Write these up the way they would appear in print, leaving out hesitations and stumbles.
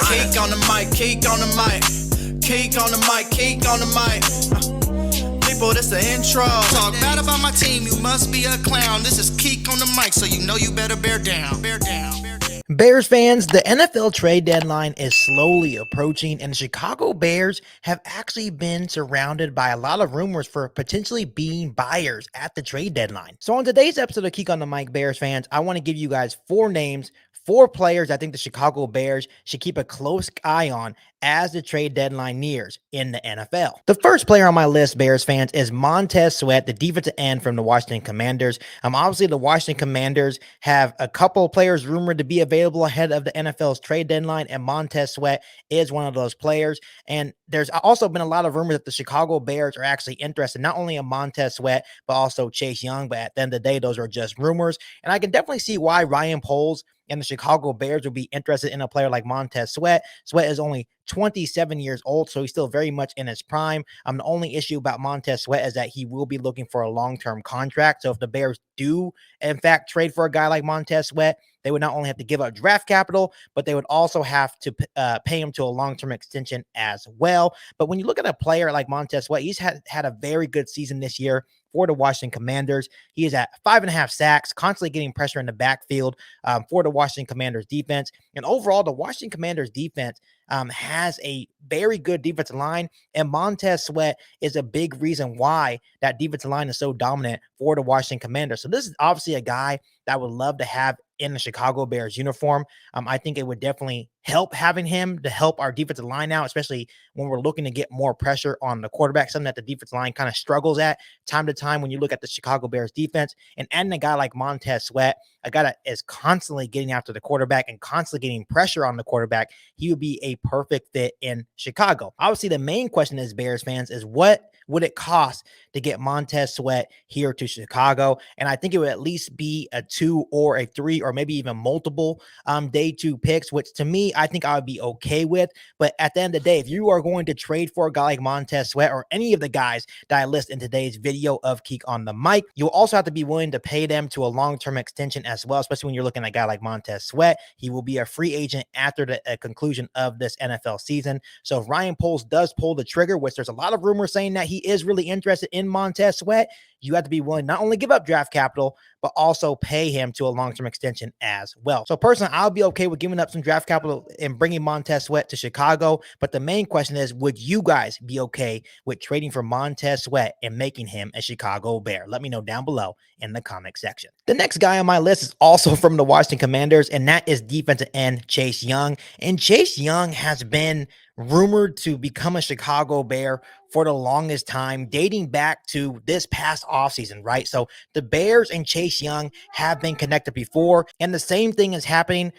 Keek on the mic, keek on the mic, keek on the mic, keek on the mic. People, this the intro. Talk bad about my team, you must be a clown. This is Keek on the mic, so you know you better bear down. Bear down. Bears fans, the NFL trade deadline is slowly approaching, and the Chicago Bears have actually been surrounded by a lot of rumors for potentially being buyers at the trade deadline. So on today's episode of Keek on the Mic, Bears fans, I want to give you guys 4 names, 4 players I think the Chicago Bears should keep a close eye on as the trade deadline nears in the NFL. The first player on my list, Bears fans, is Montez Sweat, the defensive end from the Washington Commanders. Obviously, the Washington Commanders have a couple of players rumored to be available ahead of the NFL's trade deadline, and Montez Sweat is one of those players. And there's also been a lot of rumors that the Chicago Bears are actually interested not only in Montez Sweat, but also Chase Young. But at the end of the day, those are just rumors. And I can definitely see why Ryan Poles and the Chicago Bears would be interested in a player like Montez Sweat. Sweat is only 27 years old, so he's still very much in his prime. The only issue about Montez Sweat is that he will be looking for a long-term contract. So if the Bears do, in fact, trade for a guy like Montez Sweat, they would not only have to give up draft capital, but they would also have to pay him to a long-term extension as well. But when you look at a player like Montez Sweat, he's had a very good season this year for the Washington Commanders. He is at 5.5 sacks, constantly getting pressure in the backfield for the Washington Commanders defense. And overall, the Washington Commanders defense has a very good defensive line, and Montez Sweat is a big reason why that defensive line is so dominant for the Washington Commanders. So this is obviously a guy that I would love to have in the Chicago Bears uniform. I think it would definitely help having him to help our defensive line out, especially when we're looking to get more pressure on the quarterback, something that the defensive line kind of struggles at time to time when you look at the Chicago Bears defense. And adding a guy like Montez Sweat, a guy that is constantly getting after the quarterback and constantly getting pressure on the quarterback, he would be a perfect fit in Chicago. Obviously, the main question is, Bears fans, is what would it cost to get Montez Sweat here to Chicago? And I think it would at least be a 2 or a 3 or maybe even multiple day 2 picks, which to me, I think I would be okay with. But at the end of the day, if you are going to trade for a guy like Montez Sweat or any of the guys that I list in today's video of Keek on the Mic, you'll also have to be willing to pay them to a long-term extension as well, especially when you're looking at a guy like Montez Sweat. He will be a free agent after the conclusion of this NFL season. So if Ryan Poles does pull the trigger, which there's a lot of rumors saying that he is really interested in Montez Sweat, you have to be willing not only give up draft capital, but also pay him to a long-term extension as well. So personally, I'll be okay with giving up some draft capital and bringing Montez Sweat to Chicago. But the main question is, would you guys be okay with trading for Montez Sweat and making him a Chicago Bear? Let me know down below in the comment section. The next guy on my list is also from the Washington Commanders, and that is defensive end Chase Young. And Chase Young has been rumored to become a Chicago Bear for the longest time, dating back to this past offseason, right? So the Bears and Chase Young have been connected before, and the same thing is happening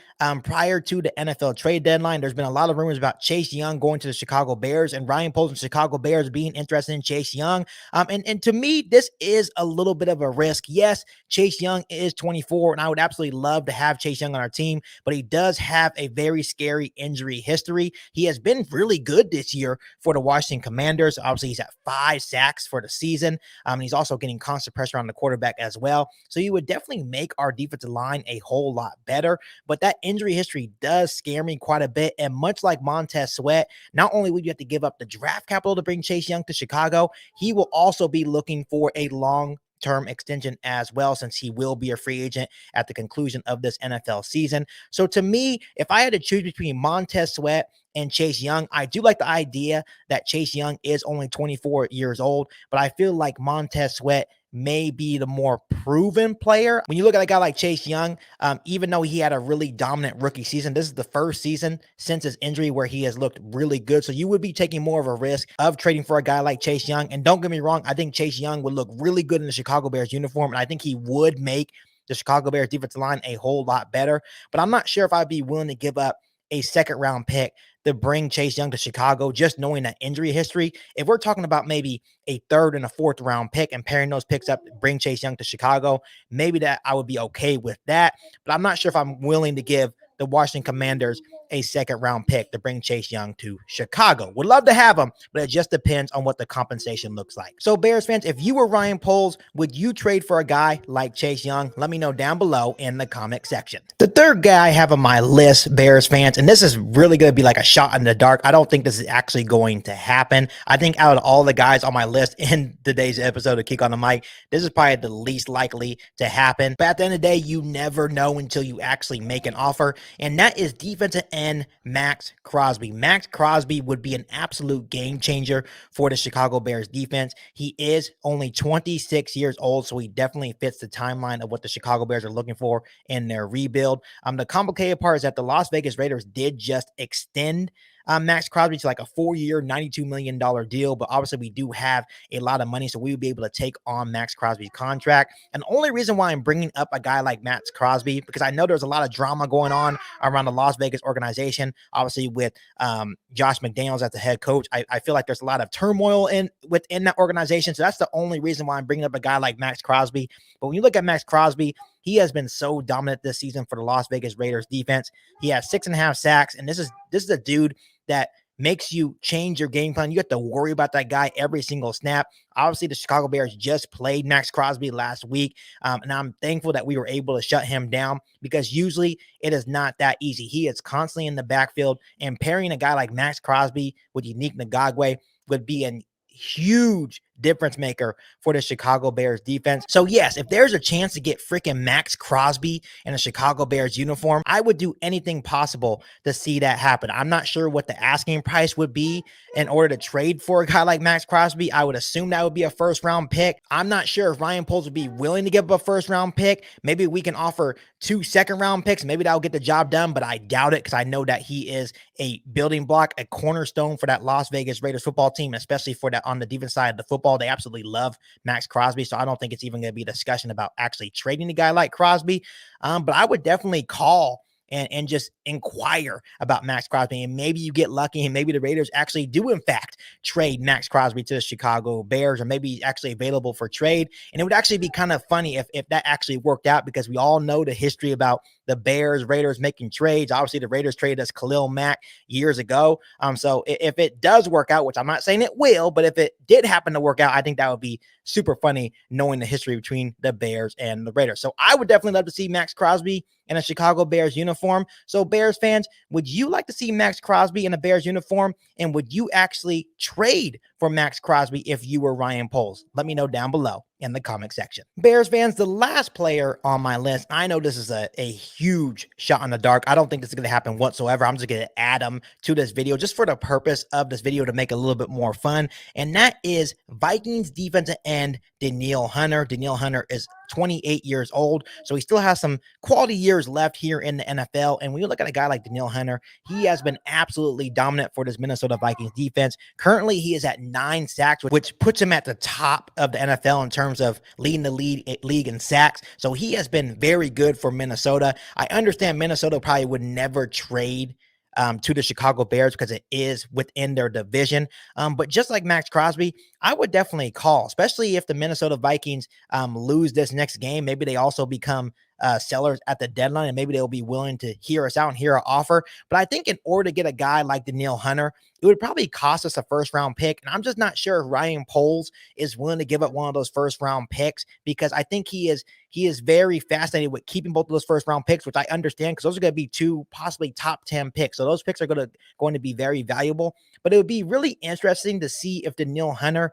prior to the NFL trade deadline. There's been a lot of rumors about Chase Young going to the Chicago Bears and Ryan Poles and Chicago Bears being interested in Chase Young. And to me, this is a little bit of a risk. Yes, Chase Young is 24, and I would absolutely love to have Chase Young on our team, but he does have a very scary injury history. He has been really good this year for the Washington Commanders. Obviously, he's at 5 sacks for the season. He's also getting constant pressure on the quarterback as well. So you would definitely make our defensive line a whole lot better. But that injury history does scare me quite a bit. And much like Montez Sweat, not only would you have to give up the draft capital to bring Chase Young to Chicago, he will also be looking for a long-term extension as well, since he will be a free agent at the conclusion of this NFL season. So to me, if I had to choose between Montez Sweat and Chase Young, I do like the idea that Chase Young is only 24 years old, but I feel like Montez Sweat may be the more proven player. When you look at a guy like Chase Young, even though he had a really dominant rookie season, this is the first season since his injury where he has looked really good. So you would be taking more of a risk of trading for a guy like Chase Young. And don't get me wrong, I think Chase Young would look really good in the Chicago Bears uniform, and I think he would make the Chicago Bears defensive line a whole lot better. But I'm not sure if I'd be willing to give up a second-round pick to bring Chase Young to Chicago, just knowing that injury history. If we're talking about maybe a 3rd and a 4th round pick and pairing those picks up to bring Chase Young to Chicago, maybe that I would be okay with that. But I'm not sure if I'm willing to give the Washington Commanders a second round pick to bring Chase Young to Chicago. Would love to have him, but it just depends on what the compensation looks like. So Bears fans, if you were Ryan Poles, would you trade for a guy like Chase Young? Let me know down below in the comment section. The third guy I have on my list, Bears fans, and this is really going to be like a shot in the dark. I don't think this is actually going to happen. I think out of all the guys on my list in today's episode of Kick on the Mic, this is probably the least likely to happen. But at the end of the day, you never know until you actually make an offer, and that is defensive end Maxx Crosby. Maxx Crosby would be an absolute game changer for the Chicago Bears defense. He is only 26 years old, so he definitely fits the timeline of what the Chicago Bears are looking for in their rebuild. The complicated part is that the Las Vegas Raiders did just extend Maxx Crosby to like a 4-year, $92 million deal, but obviously we do have a lot of money, so we would be able to take on Maxx Crosby's contract. And the only reason why I'm bringing up a guy like Maxx Crosby, because I know there's a lot of drama going on around the Las Vegas organization, obviously with Josh McDaniels as the head coach. I feel like there's a lot of turmoil within that organization, so that's the only reason why I'm bringing up a guy like Maxx Crosby. But when you look at Maxx Crosby, he has been so dominant this season for the Las Vegas Raiders defense. He has 6.5 sacks, and this is a dude that makes you change your game plan. You have to worry about that guy every single snap. Obviously, the Chicago Bears just played Maxx Crosby last week, and I'm thankful that we were able to shut him down, because usually it is not that easy. He is constantly in the backfield, and pairing a guy like Maxx Crosby with Unique Ngakwe would be a huge difference maker for the Chicago Bears defense. So yes, if there's a chance to get freaking Maxx Crosby in a Chicago Bears uniform, I would do anything possible to see that happen. I'm not sure what the asking price would be in order to trade for a guy like Maxx Crosby. I would assume that would be a first round pick. I'm not sure if Ryan Poles would be willing to give up a first round pick. Maybe we can offer 2 second round picks. Maybe that'll get the job done, but I doubt it, because I know that he is a building block, a cornerstone for that Las Vegas Raiders football team, especially for that on the defense side of the football. They absolutely love Maxx Crosby, so I don't think it's even going to be a discussion about actually trading a guy like Crosby. But I would definitely call and just inquire about Maxx Crosby, and maybe you get lucky, and maybe the Raiders actually do in fact trade Maxx Crosby to the Chicago Bears, or maybe he's actually available for trade. And it would actually be kind of funny if that actually worked out, because we all know the history about the Bears, Raiders making trades. Obviously, the Raiders traded us Khalil Mack years ago. So if it does work out, which I'm not saying it will, but if it did happen to work out, I think that would be super funny, knowing the history between the Bears and the Raiders. So I would definitely love to see Maxx Crosby in a Chicago Bears uniform. So Bears fans, would you like to see Maxx Crosby in a Bears uniform? And would you actually trade for Maxx Crosby if you were Ryan Poles? Let me know down below in the comment section. Bears fans, the last player on my list, I know this is a huge shot in the dark. I don't think this is going to happen whatsoever. I'm just going to add him to this video just for the purpose of this video to make it a little bit more fun. And that is Vikings defensive end Denil Hunter. Denil Hunter is 28 years old, so he still has some quality years left here in the NFL. And when you look at a guy like Denil Hunter, he has been absolutely dominant for this Minnesota Vikings defense. Currently, he is at 9 sacks, which puts him at the top of the NFL in terms of leading the league in sacks. So he has been very good for Minnesota. I understand Minnesota probably would never trade to the Chicago Bears because it is within their division. But just like Maxx Crosby, I would definitely call, especially if the Minnesota Vikings lose this next game. Maybe they also become sellers at the deadline, and maybe they'll be willing to hear us out and hear our offer. But I think in order to get a guy like Denil Hunter, it would probably cost us a first round pick. And I'm just not sure if Ryan Poles is willing to give up one of those first round picks, because I think he is very fascinated with keeping both of those first round picks, which I understand, because those are going to be 2 possibly top 10 picks. So those picks are going to be very valuable. But it would be really interesting to see if Denil Hunter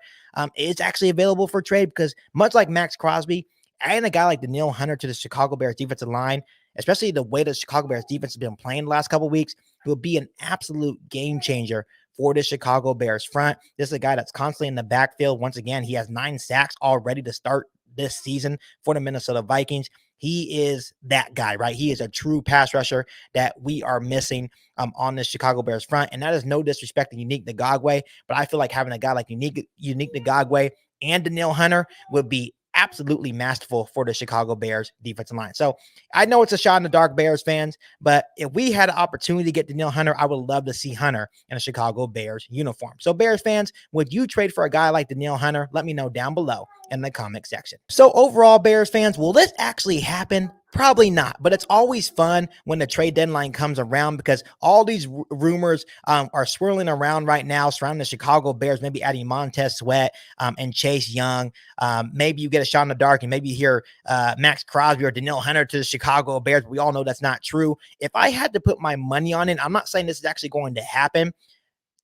is actually available for trade, because much like Maxx Crosby, adding a guy like Denil Hunter to the Chicago Bears defensive line, especially the way the Chicago Bears defense has been playing the last couple of weeks, will be an absolute game changer for the Chicago Bears front. This is a guy that's constantly in the backfield. Once again, he has 9 sacks already to start this season for the Minnesota Vikings. He is that guy, right? He is a true pass rusher that we are missing on the Chicago Bears front. And that is no disrespect to Unique Ngakwe, but I feel like having a guy like Unique Ngakwe and Denil Hunter would be absolutely masterful for the Chicago Bears defensive line. So I know it's a shot in the dark, Bears fans, but if we had an opportunity to get Denil Hunter, I would love to see Hunter in a Chicago Bears uniform. So Bears fans, would you trade for a guy like Denil Hunter? Let me know down below in the comment section. So overall, Bears fans, will this actually happen? Probably not, but it's always fun when the trade deadline comes around because all these rumors are swirling around right now surrounding the Chicago Bears, maybe adding Montez Sweat and Chase Young. Maybe you get a shot in the dark and maybe you hear Max Crosby or Denil Hunter to the Chicago Bears. We all know that's not true. If I had to put my money on it, I'm not saying this is actually going to happen.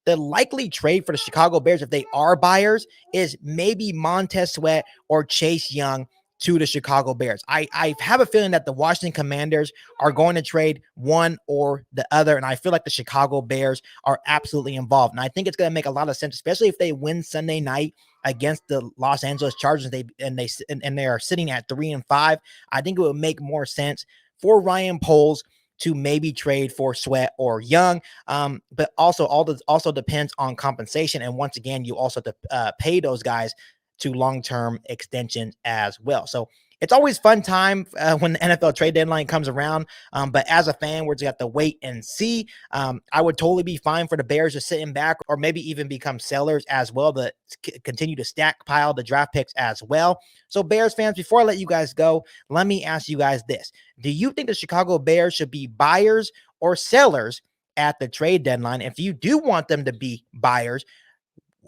The likely trade for the Chicago Bears, if they are buyers, is maybe Montez Sweat or Chase Young to the Chicago Bears. I have a feeling that the Washington Commanders are going to trade one or the other, and I feel like the Chicago Bears are absolutely involved. And I think it's going to make a lot of sense, especially if they win Sunday night against the Los Angeles Chargers. They are sitting at 3-5. I think it would make more sense for Ryan Poles to maybe trade for Sweat or Young. But also depends on compensation. And once again, you also have to pay those guys to long-term extensions as well. So it's always fun time when the NFL trade deadline comes around. But as a fan, we're just have to wait and see. I would totally be fine for the Bears just sitting back or maybe even become sellers as well, but continue to stackpile the draft picks as well. So Bears fans, before I let you guys go, let me ask you guys this. Do you think the Chicago Bears should be buyers or sellers at the trade deadline? If you do want them to be buyers,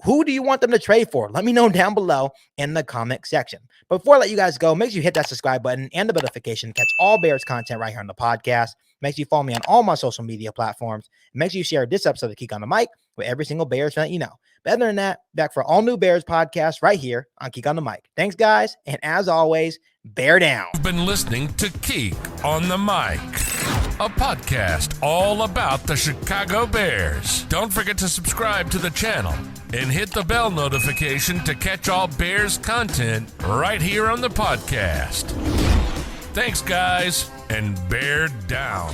who do you want them to trade for? Let me know down below in the comment section. But before I let you guys go, make sure you hit that subscribe button and the notification to catch all Bears content right here on the podcast. Make sure you follow me on all my social media platforms. And make sure you share this episode of Geek on the Mic with every single Bears fan that you know. But other than that, back for all new Bears podcasts right here on Geek on the Mic. Thanks, guys. And as always, bear down. You've been listening to Geek on the Mic, a podcast all about the Chicago Bears. Don't forget to subscribe to the channel and hit the bell notification to catch all Bears content right here on the podcast. Thanks, guys, and bear down.